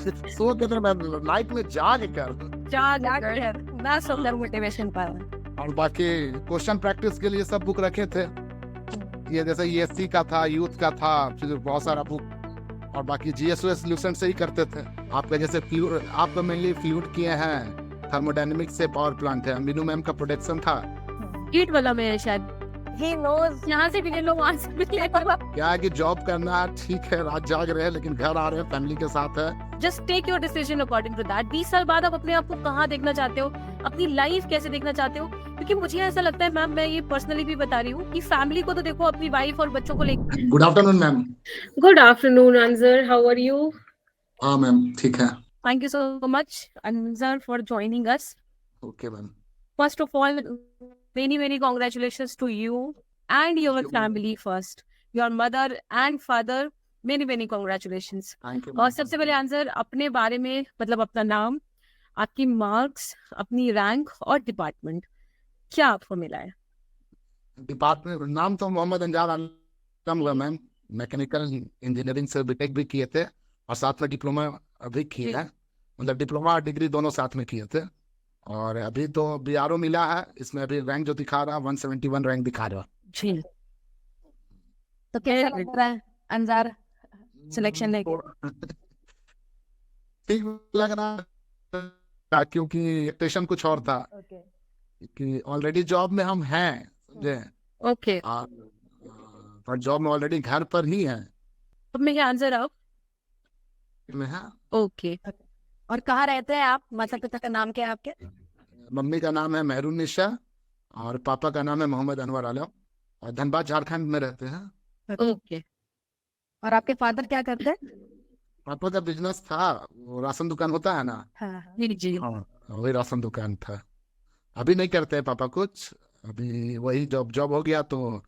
सो के तो मैं नाइट में जाग कर मैं सुंदर मोटिवेशन पाया। और बाकी क्वेश्चन प्रैक्टिस के लिए सब बुक रखे थे। ये जैसे ईएससी का था, यूथ का था, फिर बहुत सारा बुक। और बाकी जीएसओ सॉल्यूशन से ही करते थे। आपका जैसे आप तो मेनली फ्लूइड किए हैं, थर्मोडायनेमिक्स से पावर प्लांट है, मीनू मैम का प्रोडक्शन था। हीट वाला में है शायद। He knows यहाँ से भी ले लो, वहाँ से भी ले लो। क्या है कि जॉब करना ठीक है, रात जाग रहे हैं, लेकिन घर आ रहे हैं, फैमिली के साथ है। Just take your decision according to that। 20 साल बाद आप अपने आप को कहाँ देखना चाहते हो, अपनी लाइफ कैसे देखना चाहते हो? क्योंकि मुझे ऐसा लगता है मैम, मैं ये पर्सनली भी बता रही हूँ कि फैमिली को तो देखो, अपनी वाइफ और बच्चों को लेकर। Good afternoon ma'am. Good afternoon Anjar, how are you? हाँ मैम, ठीक है। Thank you so much Anjar for joining us. Okay ma'am. First of all, many congratulations to you and your family first. Your mother and father, many congratulations. Thank you. और सबसे पहले answer अपने बारे में, मतलब अपना नाम, आपकी मार्क्स, अपनी रैंक और डिपार्टमेंट, क्या आपको मिला है? डिपार्टमेंट नाम तो मोहम्मद अंजार आलम हुआ मैम। मैकेनिकल इंजीनियरिंग से बीटेक भी किए थे और साथ में डिप्लोमा अभी किया है। मतलब डिप्लोमा और डिग्री दोनों साथ में किए थे। और अभी तो बीआरओ मिला है, इसमें अभी रैंक जो दिखा रहा 171 रैंक दिखा रहा। जी, तो कैसा लग रहा है अंजार सिलेक्शन लेके? ठीक लग रहा, क्योंकि एक्सपेक्टेशन कुछ और था कि ऑलरेडी जॉब में हम हैं, समझे। ओके, और जॉब में ऑलरेडी घर पर ही है। अब मैं क्या आंसर आप? में है। ओके, और कहाँ रहते हैं आप? माता पिता का नाम क्या है आपके? मम्मी का नाम है मेहरून निशा और पापा का नाम है मोहम्मद अनवर आलम और धनबाद झारखंड में रहते हैं। ओके, और आपके फादर क्या करते हैं? पापा का बिजनेस था, वो राशन दुकान होता है ना। जी। हाँ, वही राशन दुकान था। अभी नहीं करते हैं पापा कुछ, अभी वही जॉब हो गया तो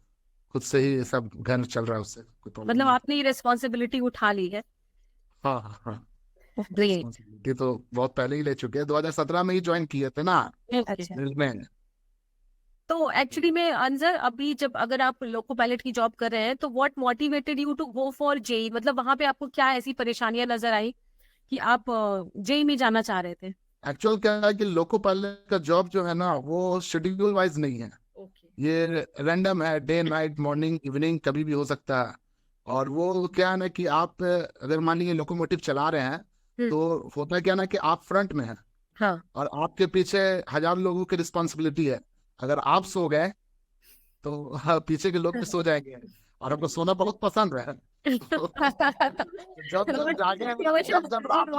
खुद से ही सब घर चल रहा है, उससे कोई प्रॉब्लम मतलब नहीं। आपने ये रिस्पॉन्सिबिलिटी उठा ली है। हाँ हाँ हाँ। ग्रेट। रिस्पॉन्सिबिलिटी तो बहुत पहले ही ले चुके हैं, 2017 में ही ज्वाइन किए थे ना। अच्छा, में तो एक्चुअली में अंजर, अभी जब अगर आप लोको पायलट की जॉब कर रहे हैं, तो what motivated you to go for JEE? मतलब वहां पे आपको क्या ऐसी परेशानियां नजर आई कि आप जेई में जाना चाह रहे थे? एक्चुअल क्या है कि लोको पायलट का जॉब जो है ना, वो शेड्यूल वाइज नहीं है। ये रैंडम है, डे नाइट मॉर्निंग इवनिंग कभी भी हो सकता है। और वो क्या है ना कि आप अगर मान लीजिए लोकोमोटिव चला रहे हैं तो होता क्या ना कि आप फ्रंट में हैं। हाँ। और आपके पीछे 1000 लोगों की रिस्पॉन्सिबिलिटी है। अगर आप सो गए तो पीछे के लोग भी सो जाएंगे। और हमको सोना बहुत पसंद है। जब जागे जब रात में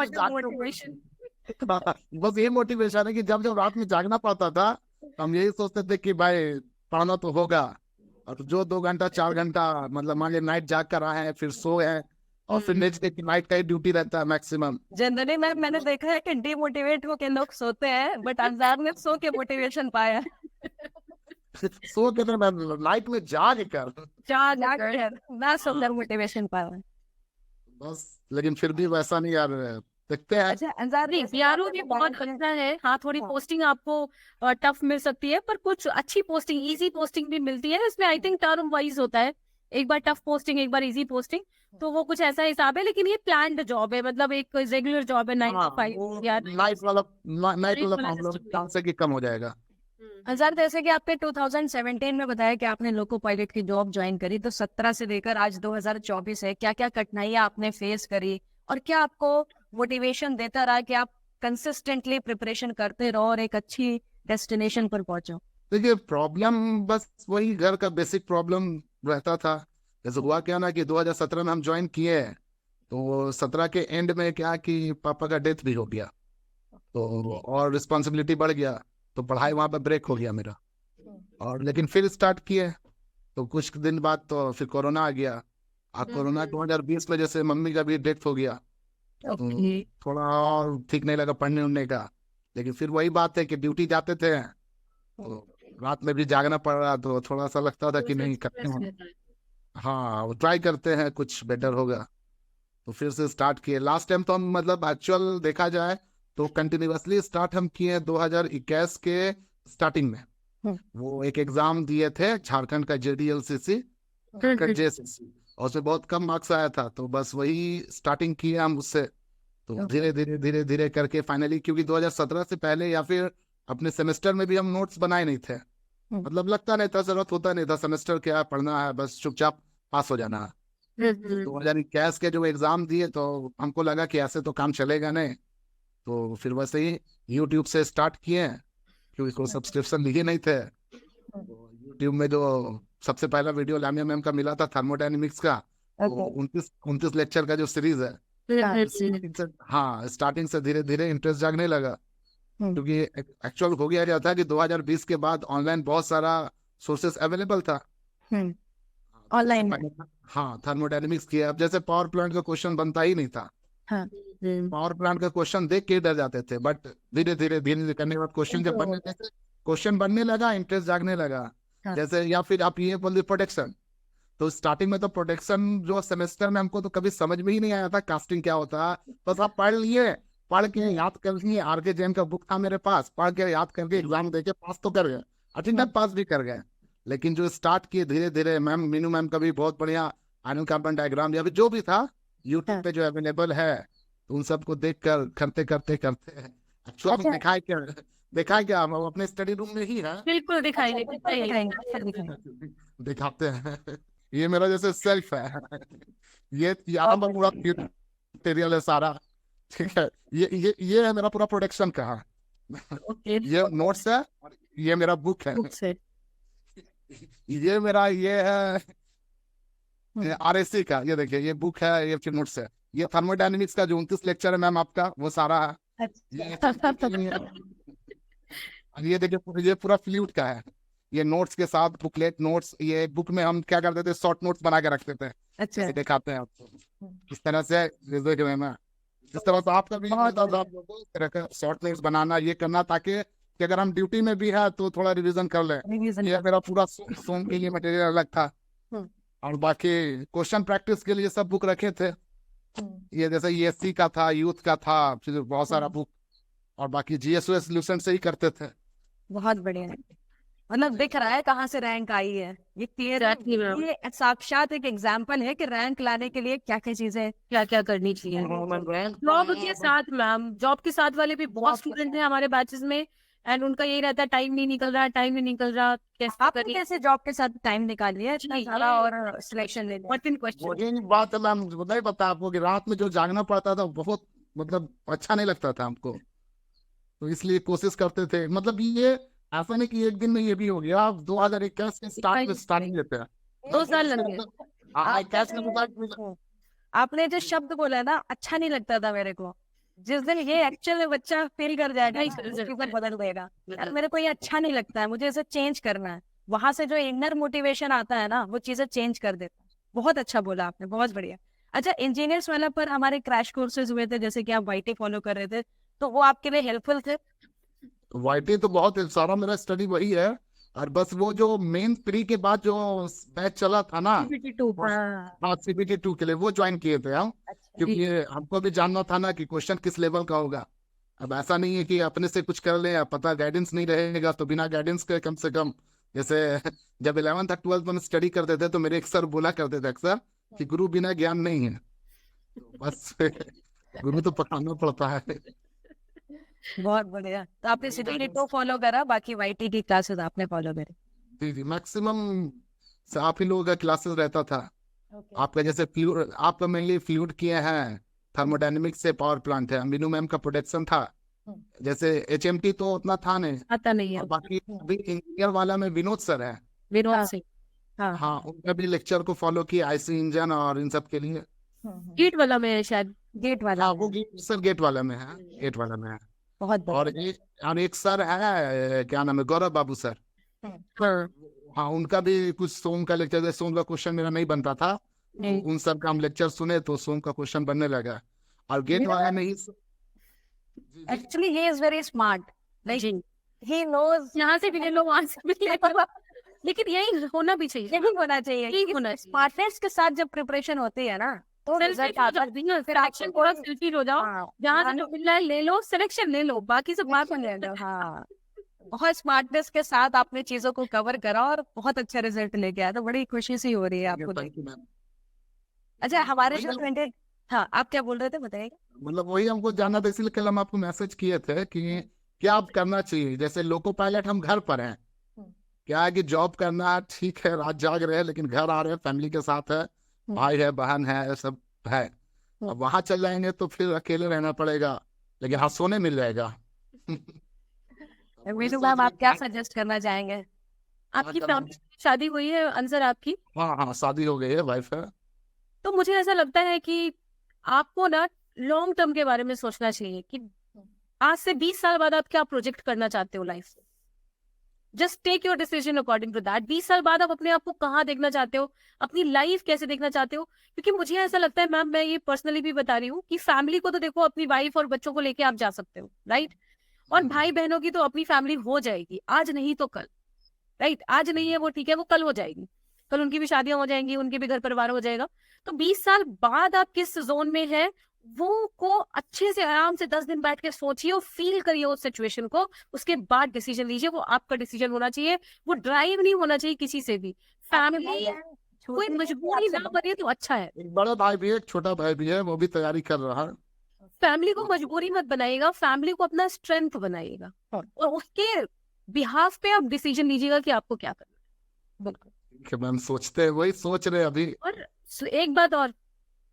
बस ये मोटिवेशन है कि जब रात में जागना पड़ता था, हम यही सोचते थे कि भाई पढ़ना तो होगा। और जो 2 घंटा 4 घंटा मतलब मान लीजिए नाइट जाग कर आए हैं, फिर सोए हैं, और फिर नेक्स्ट डे की नाइट का ही ड्यूटी रहता है मैक्सिमम। जनरली मैंने देखा है कि डिमोटिवेट होकर लोग सोते हैं, बट अंजार ने सो के मोटिवेशन पाया। सो के तो मैं नाइट में जाग मैं सुंदर मोटिवेशन पाया। बस, लेकिन फिर भी वैसा नहीं यार, देखते हैं। अच्छा अंजार, बीआरओ भी बहुत अच्छा है। हाँ, थोड़ी पोस्टिंग आपको टफ मिल सकती है, पर कुछ अच्छी पोस्टिंग, इजी पोस्टिंग भी मिलती है। इसमें आई थिंक टर्म वाइज होता है, एक बार टफ पोस्टिंग, एक बार इजी पोस्टिंग, तो वो कुछ ऐसा हिसाब है। लेकिन ये प्लान्ड जॉब है, मतलब एक रेगुलर जॉब है, 9 to 5 या नाइट वाला हम लोग चांस है कि कम हो जाएगा। हजार। जैसे कि आपने 2017 में बताया कि आपने लोको पायलट की जॉब ज्वाइन करी, तो 17 से लेकर आज 2024 है, क्या क्या कठिनाइयां आपने फेस करी और क्या आपको मोटिवेशन देता रहा कि आप कंसिस्टेंटली प्रिपरेशन करते रहो और एक अच्छी डेस्टिनेशन पर पहुंचो? देखिए, प्रॉब्लम बस वही घर का बेसिक प्रॉब्लम रहता था। जैसे हुआ क्या ना कि 2017 में हम ज्वाइन किए, तो 17 के एंड में क्या कि पापा का डेथ भी हो गया, तो और रिस्पॉन्सिबिलिटी बढ़ गया, तो पढ़ाई वहां पर ब्रेक हो गया मेरा। और लेकिन फिर स्टार्ट किए, तो कुछ दिन बाद तो फिर कोरोना आ गया। और कोरोना 2020 में जैसे मम्मी का भी डेथ हो गया, तो थोड़ा और ठीक नहीं लगा पढ़ने उड़ने का। लेकिन फिर वही बात है कि ड्यूटी जाते थे तो रात में भी जागना पड़ रहा, तो थोड़ा सा लगता था कि नहीं करते हैं। हाँ, वो ट्राई करते हैं, कुछ बेटर होगा। तो फिर से स्टार्ट किए। लास्ट टाइम तो हम मतलब एक्चुअल देखा जाए तो कंटिन्यूअसली स्टार्ट हम किए 2021 के स्टार्टिंग में। वो एक एग्जाम दिए थे झारखंड का JDLCC का JSSC, और उसमें बहुत कम मार्क्स आया था, तो बस वही स्टार्टिंग किए हम उससे। तो धीरे धीरे करके फाइनली, क्योंकि 2017 से पहले या फिर अपने सेमेस्टर में भी हम नोट्स बनाए नहीं थे, मतलब लगता नहीं था, जरूरत होता नहीं था, सेमेस्टर क्या पढ़ना है, बस चुपचाप पास हो जाना है। 2021 के जो एग्जाम दिए तो हमको लगा कि ऐसे तो काम चलेगा नहीं, तो फिर वैसे ही यूट्यूब से स्टार्ट किए, क्योंकि कोई सब्सक्रिप्शन लिए नहीं थे। तो यूट्यूब में जो सबसे पहला वीडियो लामिया मैम का मिला था थर्मोडायनेमिक्स का, तो 29 लेक्चर का जो सीरीज है, हाँ स्टार्टिंग से धीरे धीरे इंटरेस्ट जागने लगा, क्योंकि एक्चुअल हो गया था कि 2020 के बाद ऑनलाइन बहुत सारा सोर्सेस अवेलेबल था ऑनलाइन। हाँ थर्मोडायनेमिक्स किया, अब जैसे पावर प्लांट का क्वेश्चन बनता ही नहीं था, हाँ पावर प्लांट का क्वेश्चन देख के डर जाते थे, बट धीरे धीरे करने के बाद क्वेश्चन बनने लगा, इंटरेस्ट जागने लगा। हाँ। जैसे या फिर आप ये बोल प्रोटेक्शन, तो स्टार्टिंग में तो प्रोटेक्शन जो सेमेस्टर में हमको तो कभी समझ में ही नहीं आया था कास्टिंग क्या होता है, बस आप पढ़ लिए, पढ़ के याद कर लिए, आरके जैन का बुक था मेरे पास, पढ़ के याद करके एग्जाम देके पास तो कर गए, अटेंडेंस पास भी कर गए। लेकिन जो स्टार्ट किए धीरे धीरे, मैम मीनू मैम का भी बहुत बढ़िया आयरन कार्बन डायग्राम या फिर जो भी था यूट्यूब पे जो अवेलेबल है, तो उन सबको देख कर करते करते करते एक्चुअली दिखाए क्या हम अपने स्टडी रूम में ही है, बिल्कुल दिखाई दिखाते हैं। ये मेरा जैसे सेल्फ है, ये यहाँ पर पूरा मटेरियल है सारा, ठीक है, ये है मेरा पूरा प्रोडक्शन का, ये नोट्स है, और ये मेरा बुक है, ये मेरा ये है आरएससी का, ये देखिए ये बुक है, ये फिर नोट्स है, ये थर्मोडायनेमिक्स का जो 29 लेक्चर है मैम आपका, वो सारा है। ये देखिए ये पूरा फ्लूइड का है, ये नोट्स के साथ बुकलेट नोट्स, ये बुक में हम क्या करते थे, शॉर्ट नोट्स बना के रखते थे, अच्छा दिखाते हैं आपको इस तरह से, जिस तरह से आपका भी शॉर्ट नोट्स बनाना, ये करना, ताकि कि अगर हम ड्यूटी में भी है तो थोड़ा रिवीजन कर ले। ये मेरा पूरा सोम के लिए मटेरियल अलग था, और बाकी क्वेश्चन प्रैक्टिस के लिए सब बुक रखे थे, ये जैसे ईएससी का था, यूथ का था, फिर बहुत सारा बुक, और बाकी जीएसओ सॉल्यूशन से ही करते थे। बहुत बढ़िया है, मतलब दिख रहा है कहाँ से रैंक आई है, ये क्लियर है, ये साक्षात एक एग्जांपल है कि रैंक लाने के लिए क्या क्या चीजें क्या क्या करनी चाहिए। जॉब के साथ मैम, जॉब के साथ वाले भी बहुत स्टूडेंट हैं हमारे बैचेस में, एंड उनका यही रहता है टाइम नहीं निकल रहा, टाइम नहीं निकल रहा, कैसे आपने कैसे जॉब के साथ टाइम निकाल लिया इतना सारा और सिलेक्शन ले लिया? मुझे बात है मैम, नहीं पता आपको कि रात में जो जागना पड़ता था बहुत, मतलब अच्छा नहीं लगता था हमको, तो इसलिए कोशिश करते थे, मतलब ये ऐसा नहीं कि एक दिन में ये भी हो गया, आप 2021 के स्टार्टिंग लेते हैं, 2 साल लग गए। आपने जो शब्द बोला ना, अच्छा नहीं लगता था मेरे को, जिस दिन ये एक्चुअल में बच्चा फील कर जाएगा बदल देगा, यार मेरे को ये अच्छा नहीं लगता है, मुझे इसे चेंज करना है, वहां से जो इनर मोटिवेशन आता है ना, वो चीजें चेंज कर देता है। बहुत अच्छा बोला आपने, बहुत बढ़िया। अच्छा, इंजीनियर्स वाला पर हमारे क्रैश कोर्सेज हुए थे, जैसे कि आप वाईटी फॉलो कर रहे थे, तो वो आपके लिए हेल्पफुल थे? वाईटी तो बहुत सारा मेरा स्टडी वही है, और बस वो जो मेन प्री के बाद जो बैच चला था ना, सीबीटी 2 के लिए वो ज्वाइन किए थे हम, क्योंकि हमको भी जानना था ना कि क्वेश्चन किस लेवल का होगा। अब ऐसा नहीं है कि अपने से कुछ कर ले, पता गाइडेंस नहीं रहेगा, तो बिना गाइडेंस के कम से कम, जैसे जब 11th 12th में स्टडी करते थे तो मेरे एक सर बोला करते थे अक्सर कि गुरु बिना ज्ञान नहीं है, तो बस गुरु तो पकड़ना पड़ता है। बहुत बढ़िया। तो आपने सीबीटी 2 फॉलो करा, बाकी वाईटी की क्लासेस आपने फॉलो करी? जी जी, मैक्सिमम आप ही लोगों का क्लासेस रहता था। आपका जैसे फ्लूइड, आपका मेनली फ्लूइड किए हैं, थर्मोडायनेमिक्स से पावर प्लांट है, मीनू मैम का प्रोडक्शन था, जैसे एचएमटी तो उतना था नहीं, आता नहीं है। और बाकी अभी इंजीनियर वाला में विनोद सर है, विनोद सिंह, हाँ उनका भी लेक्चर को फॉलो किया, आईसी इंजन और इन सब के लिए। गेट वाला में है शायद, गेट वाला, हाँ वो सर गेट वाला में है, गेट वाला में है। बहुत और एक सर है, क्या नाम है, गौरव बाबू सर, हाँ उनका भी कुछ सोम का लेक्चर, सोम का क्वेश्चन मेरा नहीं बनता था, उन सब का हम लेक्चर सुने तो सोम का क्वेश्चन बनने लगा। और गेट वाला में ही actually he is very smart, like he knows, यहाँ से भी ले लो, वहां से भी ले लो, लेकिन यही होना भी चाहिए, यही होना चाहिए। स्मार्टनेस के साथ जब प्रिपरेशन होती है ना, तो रिजल्ट आता है, फिर एक्शन थोड़ा सेल्फी हो जाओ, जहाँ से जो मिल रहा है ले लो, सिलेक्शन ले लो, बाकी सब बात बन जाएगा। हाँ, बहुत स्मार्टनेस के साथ आपने चीजों को कवर करा और बहुत अच्छा रिजल्ट लेके आया, तो बड़ी खुशी सी हो रही है आपको। अच्छा, हमारे जो हाँ, आप क्या बोल रहे थे बताइए। मतलब वही हमको जानना था, इसलिए कल हम आपको मैसेज किए थे कि क्या आप करना चाहिए। जैसे लोको पायलट हम घर पर हैं, क्या है कि जॉब करना ठीक है, रात जाग रहे हैं लेकिन घर आ रहे हैं, फैमिली के साथ है, भाई है बहन है ये सब है। अब वहां चल जाएंगे तो फिर अकेले रहना पड़ेगा, लेकिन हाँ सोने मिल जाएगा। वही मीनू सोच मैम, रहे आप क्या हैं। सजेस्ट करना चाहेंगे? आपकी फैमिली शादी हुई है आंसर आपकी? हाँ हाँ, शादी हो गई है, वाइफ है। तो मुझे ऐसा लगता है कि आपको ना लॉन्ग टर्म के बारे में सोचना चाहिए कि आज से 20 साल बाद आप क्या प्रोजेक्ट करना चाहते हो लाइफ से। Just take your decision according to that. 20 साल बाद आप अपने आप को कहाँ देखना चाहते हो, अपनी लाइफ कैसे देखना चाहते हो। क्योंकि मुझे ऐसा लगता है मैम, मैं ये पर्सनली भी बता रही हूँ कि फैमिली को तो देखो, अपनी वाइफ और बच्चों को लेके आप जा सकते हो, राइट। और भाई बहनों की तो अपनी फैमिली हो जाएगी, आज नहीं तो कल, राइट। आज नहीं है वो ठीक है, वो कल हो जाएगी, कल उनकी भी शादियां हो जाएंगी, उनके भी घर परिवार हो जाएगा। तो 20 साल बाद आप किस जोन में है वो को अच्छे से आराम से 10 दिन बैठ के सोचिए और फील करिए उस सिचुएशन को। उसके बाद डिसीजन लीजिए, वो आपका डिसीजन होना चाहिए, वो ड्राइव नहीं होना चाहिए किसी से भी। फैमिली कोई मजबूरी ना बने तो अच्छा है। एक बड़ा भाई भी है, एक छोटा भाई भी है, वो भी तैयारी कर रहा है। फैमिली को मजबूरी मत बनाइएगा, फैमिली को अपना स्ट्रेंथ बनाइएगा और उसके बिहाफ पे आप डिसीजन लीजिएगा कि आपको क्या करना है। बिल्कुल। कि मैम सोचते हैं, वही सोच रहे हैं अभी। और एक बात और,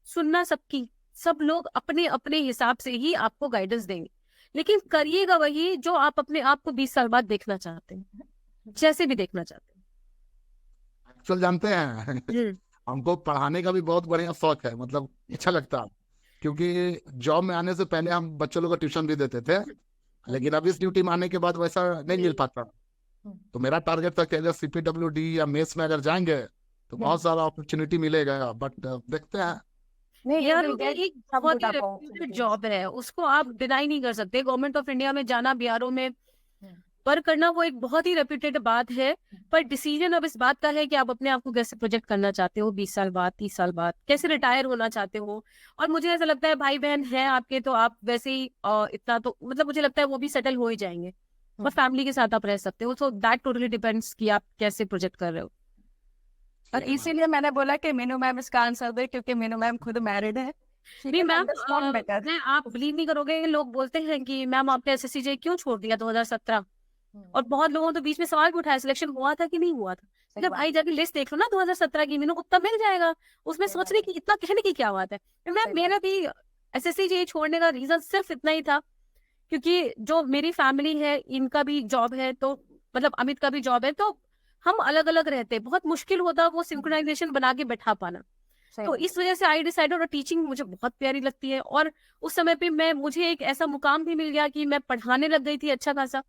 सुनना सबकी, सब लोग अपने अपने हिसाब से ही आपको गाइडेंस देंगे, लेकिन करिएगा वही जो आप अपने आप को 20 साल बाद देखना चाहते हैं, जैसे भी देखना चाहते एक्चुअल जानते हैं हैं। हमको पढ़ाने का भी बहुत बढ़िया शौक है, मतलब अच्छा लगता है। क्योंकि जॉब में आने से पहले हम बच्चों लोगों को ट्यूशन भी देते थे, लेकिन अब इस ड्यूटी में आने के बाद वैसा नहीं मिल पाता। तो मेरा टारगेट था कि अगर CPWD या मेस में अगर जाएंगे तो बहुत सारा अपॉर्चुनिटी मिलेगा, बट देखते हैं। नहीं यार वो एक बहुत ही रेप्यूटेड जॉब है, उसको आप डिनाई नहीं कर सकते। गवर्नमेंट ऑफ इंडिया में जाना, बीआरओ में वर्क करना, वो एक बहुत ही रेप्यूटेड बात है। पर डिसीजन अब इस बात का है कि आप अपने आप को कैसे प्रोजेक्ट करना चाहते हो 20 साल बाद, 30 साल बाद, कैसे रिटायर होना चाहते हो। और मुझे ऐसा लगता है भाई बहन है आपके, तो आप वैसे ही इतना तो मतलब मुझे लगता है वो भी सेटल हो ही जाएंगे और फैमिली के साथ आप रह सकते हो। सो दैट टोटली डिपेंड्स कि आप कैसे प्रोजेक्ट कर रहे हो। और इसीलिए मैंने बोला कि मीनू मैम इसका आंसर दे, क्योंकि मीनू मैम खुद मैरिड है। नहीं मैम, बेटर। मैं आप बिलीव नहीं करोगे, लोग बोलते हैं कि मैम आपने SSCJ क्यों छोड़ दिया 2017। और बहुत लोगों ने तो बीच में सवाल भी उठाया, सिलेक्शन हुआ था कि नहीं हुआ था। जब आई जाके लिस्ट देख लो ना 2017 की, मीनू उतना मिल जाएगा, उसमें सोचने की इतना कहने की क्या बात है। मैम मेरा भी SSCJ छोड़ने का रीजन सिर्फ इतना ही था, क्योंकि जो मेरी फैमिली है इनका भी जॉब है, तो मतलब अमित का भी जॉब है, तो हम अलग अलग रहते, बहुत मुश्किल होता वो सिंक्रोनाइजेशन बना के बैठा पाना। तो इस वजह से आई डिसाइडेड, और टीचिंग मुझे बहुत प्यारी लगती है। और उस समय पे मुझे एक ऐसा मुकाम भी मिल गया कि मैं पढ़ाने लग गई थी अच्छा खासा।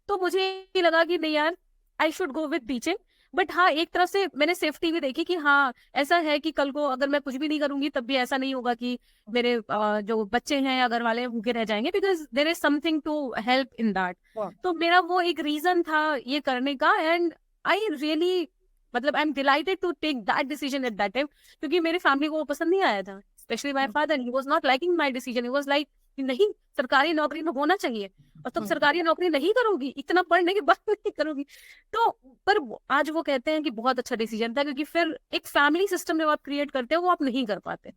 तो मुझे ये लगा कि नहीं यार, I should go with teaching. But हाँ, एक तरफ से मैंने सेफ्टी भी देखी कि हाँ ऐसा है कि कल को अगर मैं कुछ भी नहीं करूंगी तब भी ऐसा नहीं होगा कि मेरे जो बच्चे हैं या घर वाले हैं भूखे रह जाएंगे, because there is something to help in that. तो मेरा वो एक रीजन था ये करने का, एंड आई रियली मतलब I am delighted to take that decision at that time, क्योंकि मेरी फैमिली को वो पसंद नहीं आया था, specially my father. He was not liking my decision, he was like नहीं, सरकारी नौकरी में होना चाहिए, और तुम सरकारी नौकरी नहीं करोगी, इतना पढ़ने के बाद नहीं करोगी। तो पर आज वो कहते हैं कि बहुत अच्छा डिसीजन था, क्योंकि फिर एक फैमिली सिस्टम जब आप क्रिएट करते हो वो आप नहीं कर पाते।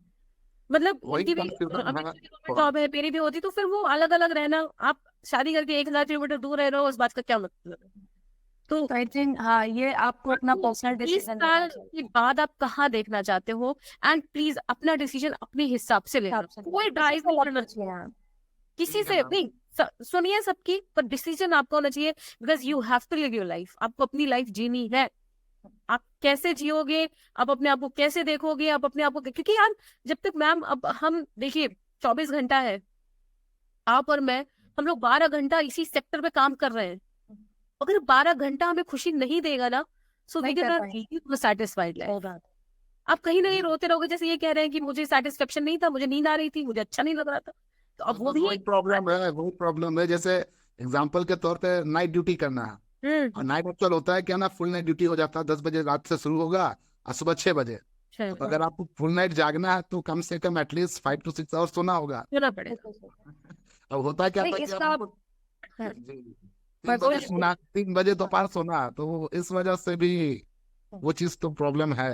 मतलब उनकी भी जॉब है, मेरी भी होती, तो फिर वो अलग अलग रहना, आप शादी करके 1000 किलोमीटर दूर रह रहे हो, उस बात का क्या मतलब है। तो आई थिंक हाँ, ये आपको अपना पर्सनल 20 डिसीजन साल के बाद आप कहाँ देखना चाहते हो, एंड प्लीज अपना डिसीजन अपने हिसाब से लेना, कोई ड्राइव नहीं करना चाहिए किसी से नहीं। सुनिए सबकी, पर डिसीजन आपका होना चाहिए, because you have to live your life. आपको अपनी लाइफ जीनी है, आप कैसे जियोगे, आप अपने आप को कैसे देखोगे, आप अपने आप को, क्योंकि यार जब तक मैम, अब हम देखिए 24 घंटा है, आप और मैं, हम लोग 12 घंटा इसी सेक्टर पे काम कर रहे हैं। अगर 12 घंटा हमें खुशी नहीं देगा ना, so we can not satisfied life. आप कहीं ना कहीं रोते रहोगे, जैसे ये कह रहे हैं कि मुझे सेटिस्फेक्शन नहीं था, मुझे नींद आ रही थी, मुझे अच्छा नहीं लग रहा था। तो अब वो भी वही प्रॉब्लम है। जैसे एग्जांपल के तौर पे नाइट ड्यूटी करना है, और नाइट एक्चुअल होता है क्या ना, फुल नाइट ड्यूटी हो जाता है, 10 बजे रात से शुरू होगा और सुबह 6 बजे। तो अगर आपको फुल नाइट जागना है तो कम से कम एटलीस्ट 5 to 6 आवर्स सोना होगा। सोना पड़ेगा। अब होता है क्या था कि आपको 3 बजे दोपहर सोना, तो इस वजह से भी वो चीज तो प्रॉब्लम है।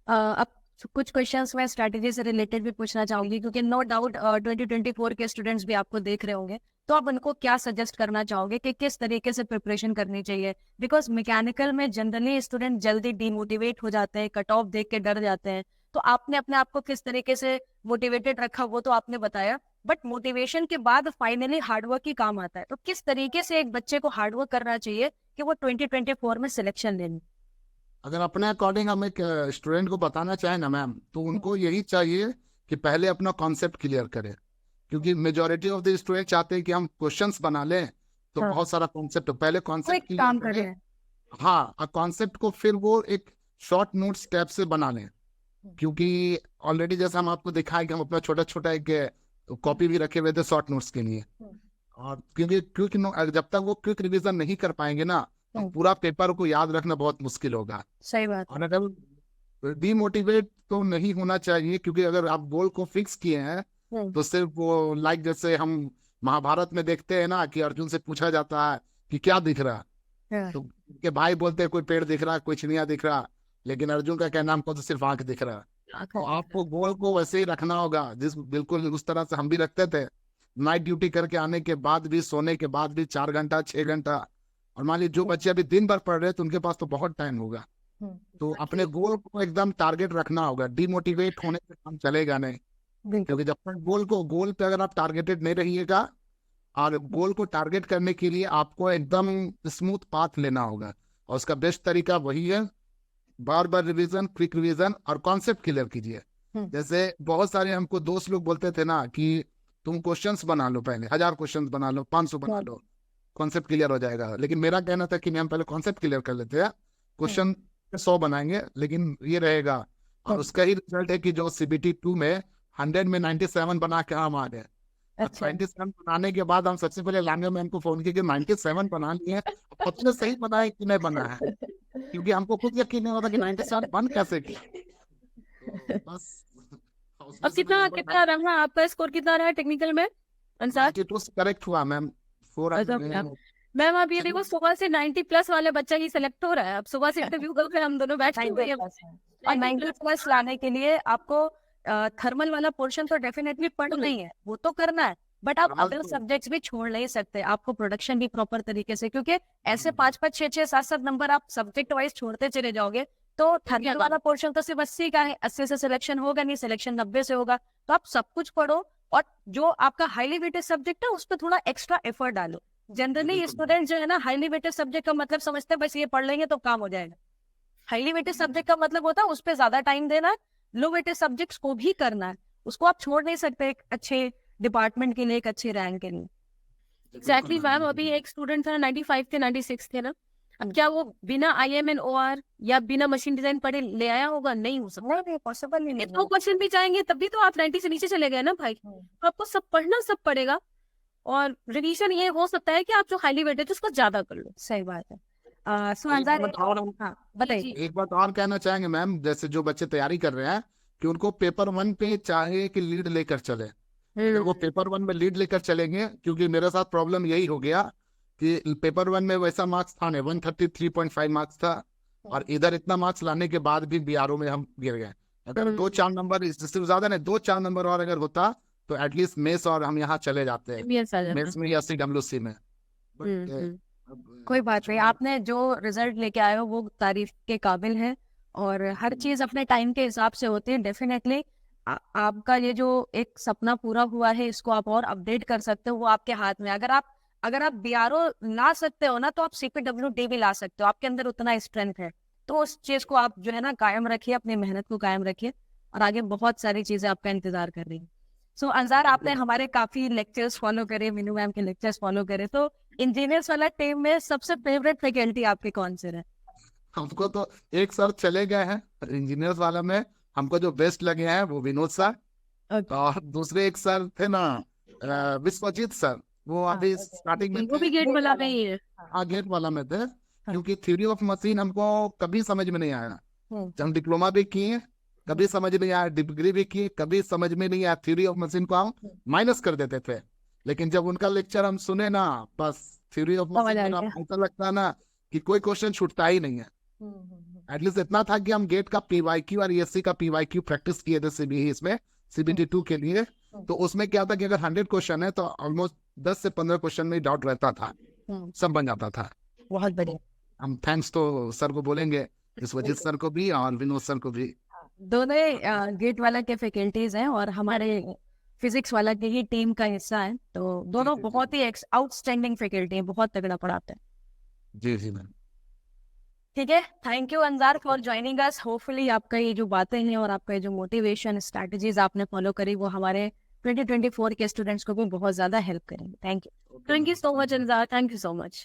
अब कुछ क्वेश्चंस मैं स्ट्रैटेजी से रिलेटेड भी पूछना चाहूंगी, क्योंकि नो डाउट 2024 के स्टूडेंट्स भी आपको देख रहे होंगे, तो आप उनको क्या सजेस्ट करना चाहोगे कि किस तरीके से प्रिपरेशन करनी चाहिए? बिकॉज मैकेनिकल में जनरली स्टूडेंट जल्दी डिमोटिवेट हो जाते हैं, कट ऑफ देख के डर जाते हैं। तो आपने अपने आप को किस तरीके से मोटिवेटेड रखा वो तो आपने बताया, बट मोटिवेशन के बाद फाइनली हार्डवर्क ही काम आता है। तो किस तरीके से एक बच्चे को हार्डवर्क करना चाहिए कि वो 2024 में सिलेक्शन ले लें? अगर अपने अकॉर्डिंग हम एक स्टूडेंट को बताना चाहे ना मैम, तो उनको यही चाहिए कि पहले अपना कॉन्सेप्ट क्लियर करें, क्योंकि मेजोरिटी ऑफ द स्टूडेंट चाहते हैं कि हम क्वेश्चंस बना लें, तो हाँ। बहुत सारा कॉन्सेप्ट पहले कोई कॉन्सेप्ट काम क्लियर कर रहे करें। हैं। हाँ, और कॉन्सेप्ट को फिर वो एक शॉर्ट नोट स्टेप से बना लें, क्योंकि ऑलरेडी जैसा हम आपको दिखाए कि हम अपना छोटा छोटा एक कॉपी भी रखे हुए थे शॉर्ट नोट्स के लिए। और क्योंकि क्विक जब तक वो क्विक रिवीजन नहीं कर पाएंगे ना, तो पूरा पेपर को याद रखना बहुत मुश्किल होगा। सही बात है। और अगर डीमोटिवेट तो नहीं होना चाहिए, क्योंकि अगर आप गोल को फिक्स किए हैं तो सिर्फ वो लाइक जैसे हम महाभारत में देखते हैं ना कि अर्जुन से पूछा जाता है कि क्या दिख रहा है, तो उनके भाई बोलते हैं कोई पेड़ दिख रहा, कोई चिड़िया दिख रहा, लेकिन अर्जुन का कहना हमको तो सिर्फ आंख दिख रहा है। तो आपको गोल को वैसे ही रखना होगा, जिस बिल्कुल उस तरह से हम भी रखते थे। नाइट ड्यूटी करके आने के बाद भी, सोने के बाद भी 4 घंटा 6 घंटा, और मान लीजिए जो बच्चे अभी दिन भर पढ़ रहे हैं तो उनके पास तो बहुत टाइम होगा। तो अपने गोल को एकदम टारगेट रखना होगा, डिमोटिवेट होने से काम चलेगा नहीं। क्योंकि जब तक गोल पे अगर आप टारगेटेड नहीं रहिएगा, और गोल को टारगेट करने के लिए आपको एकदम स्मूथ पाथ लेना होगा, और उसका बेस्ट तरीका वही है, बार बार रिवीजन, क्विक रिवीजन, और कॉन्सेप्ट क्लियर कीजिए। जैसे बहुत सारे हमको दोस्त लोग बोलते थे ना कि तुम क्वेश्चंस बना लो, पहले 1000 क्वेश्चंस बना लो, 500 बना लो, कॉन्सेप्ट क्लियर हो जाएगा। लेकिन मेरा कहना था कि नहीं, हम पहले कॉन्सेप्ट क्लियर कर लेते हैं, क्वेश्चन 100 बनाएंगे, लेकिन ये रहेगा। और उसका ही रिजल्ट है कि जो CBT 2 में 100 में 97 बना के हम आ गए। 97 बनाने के बाद हम सबसे पहले लांगे मैम को फोन किया कि 97 बना लिए हैं, सबसे सही बना है कि नहीं बना है, क्योंकि हमको खुद यकीन नहीं होता कि 97 बन कैसे किया। तो बस अब कितना कितना रहा आपका स्कोर, कितना रहा टेक्निकल में अंसार? करेक्ट हुआ मैम। मैम आप ये देखो, सुबह से 90 प्लस वाले बच्चा ही सिलेक्ट हो रहा है। अब सुबह से इंटरव्यू करके हम दोनों बैठ के हुए हैं। और 90+ लाने के लिए आपको थर्मल वाला पोर्शन तो डेफिनेटली पढ़ना ही है, वो तो करना है, बट आप अदर सब्जेक्ट्स भी छोड़ नहीं सकते। आपको प्रोडक्शन भी प्रॉपर तरीके से, क्योंकि ऐसे 5-5, 6-6, 7-7 नंबर आप सब्जेक्ट वाइज छोड़ते चले जाओगे तो थर्मल वाला पोर्शन तो सिर्फ 80 का है, 80 से सिलेक्शन होगा नहीं, सिलेक्शन 90 से होगा। तो आप सब कुछ पढ़ो, और जो आपका हाईली वेटेड सब्जेक्ट है उस पर थोड़ा एक्स्ट्रा एफर्ट डालो। जनरली स्टूडेंट जो है ना, हाईली वेटेड सब्जेक्ट का मतलब समझते हैं बस ये पढ़ लेंगे तो काम हो जाएगा। हाईली वेटेड सब्जेक्ट का मतलब होता है उस पर ज्यादा टाइम देना है, लो वेटेड सब्जेक्ट्स को भी करना है, उसको आप छोड़ नहीं सकते एक अच्छे डिपार्टमेंट के लिए, एक अच्छे रैंक के लिए। एग्जैक्टली मैम, अभी एक स्टूडेंट था 95 थे, 96 थे ना, अब क्या वो बिना IM and OR या बिना मशीन डिजाइन पढ़े ले आया होगा? नहीं हो सकता, नहीं पॉसिबल नहीं है। दो क्वेश्चन भी जाएंगे तब भी तो आप 90 से नीचे चले गए ना भाई। तो आपको सब पढ़ना, सब पड़ेगा, और रिवीजन ये हो सकता है कि आप जो हाईली वेटेड है उसको ज्यादा कर लो। सही बात है। बताइए। एक बात और कहना चाहेंगे मैम, जैसे जो बच्चे तैयारी कर रहे हैं कि उनको पेपर 1 पे चाहे कि लीड लेकर चले, अगर वो पेपर 1 में लीड लेकर चलेंगे, क्योंकि मेरे साथ प्रॉब्लम यही हो गया कि पेपर 1 में वैसा मार्क्स था नहीं, 133.5 मार्क्स था, और इधर इतना मार्क्स लाने के बाद भी BRO में हम गिर गए। अगर 2-4 नंबर, इससे ज्यादा नहीं, 2-4 नंबर और अगर होता तो एटलीस्ट मेस और हम यहाँ चले जाते हैं, मेस में या CWC में। कोई बात नहीं, आपने जो रिजल्ट लेके आए हो वो तारीफ के काबिल है, और हर चीज अपने टाइम के हिसाब से होती है। डेफिनेटली आपका ये जो एक सपना पूरा हुआ है, इसको आप और अपडेट कर सकते हो, वो आपके हाथ में। अगर आप BRO ला सकते हो ना, तो आप CPWD भी ला सकते हो, आपके अंदर उतना स्ट्रेंथ है। तो उस चीज को आप जो है ना कायम रखिए, अपनी मेहनत को कायम रखिए, और आगे बहुत सारी चीजें आपका इंतजार कर रही है। सो अंजार, आपने हमारे काफी लेक्चर्स फॉलो करे, मीनू मैम के लेक्चर्स फॉलो करे, तो इंजीनियर्स वाला टीम में सबसे फेवरेट फैकल्टी आपके कौन से रहे? हमको तो एक सर चले गए हैं इंजीनियर्स वाला में, हमको जो बेस्ट लगे हैं वो विनोद सर, और दूसरे एक सर थे ना विश्वजीत सर, वो अभी स्टार्टिंग में वो भी गेट वाला में ही है। हाँ, गेट वाला में थे, क्योंकि थ्योरी ऑफ मशीन हमको कभी समझ में नहीं आया। हम डिप्लोमा भी किए, कभी समझ नहीं आया, डिग्री भी की, कभी समझ में नहीं आया। थ्योरी ऑफ मशीन को हम माइनस कर देते थे, लेकिन जब उनका लेक्चर हम सुने ना, बस थ्योरी ऑफ मशीन ऐसा लगता है ना कि कोई क्वेश्चन छूटता ही नहीं है, एटलीस्ट इतना था कि हम गेट का पीवाईक्यू और ईएससी का पीवाईक्यू प्रैक्टिस किए थे सीबीई इसमें, सीबीटी 2 के लिए। तो उसमें क्या था कि अगर 100 क्वेश्चन है तो ऑलमोस्ट 10 से 15 क्वेश्चन में डाउट रहता था, सब बन जाता था। बहुत बढ़िया। हम थैंक्स तो सर को बोलेंगे, इस वजह सर को भी और विनोद सर को भी। दोनों गेट वाला के फैकल्टीज हैं और हमारे फिजिक्स वाला की ही टीम का हिस्सा है, तो दोनों जी। बहुत ही आउटस्टैंडिंग फैकल्टी हैं, बहुत तगड़ा पढ़ाते हैं। जी जी मैम। ठीक है, thank you Anjar for joining us. Hopefully आपका ये जो बातें हैं और आपका ये जो मोटिवेशन स्ट्रैटेजीज आपने फॉलो करी वो हमारे 2024 के स्टूडेंट्स को भी बहुत ज्यादा हेल्प करेंगे। Thank you. Thank you so much, Anzar. Thank you so much.